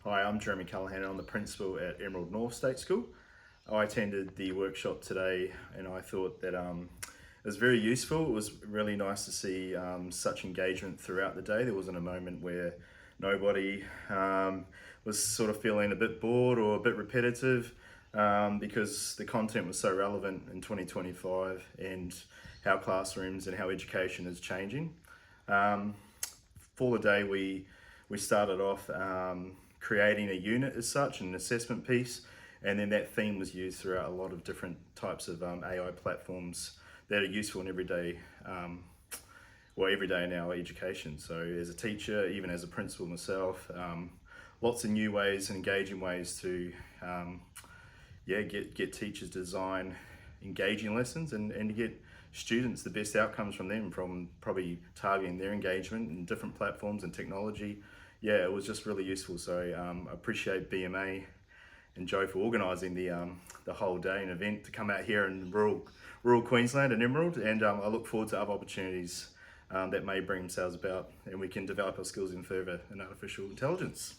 Hi, I'm Jeremy Callaghan and I'm the principal at Emerald North State School. I attended the workshop today and I thought that it was very useful. It was really nice to see such engagement throughout the day. There wasn't a moment where nobody was sort of feeling a bit bored or a bit repetitive because the content was so relevant in 2025 and how classrooms and how education is changing. Um, for the day, we started off creating a unit as such, an assessment piece, and then that theme was used throughout a lot of different types of AI platforms that are useful in every day in our education. So as a teacher, even as a principal myself, lots of new ways and engaging ways to get teachers to design engaging lessons and to get students the best outcomes from them, from probably targeting their engagement in different platforms and technology. Yeah, it was just really useful. So I appreciate BMA and Joe for organising the whole day and event to come out here in rural Queensland and Emerald, and I look forward to other opportunities that may bring themselves about and we can develop our skills even further in artificial intelligence.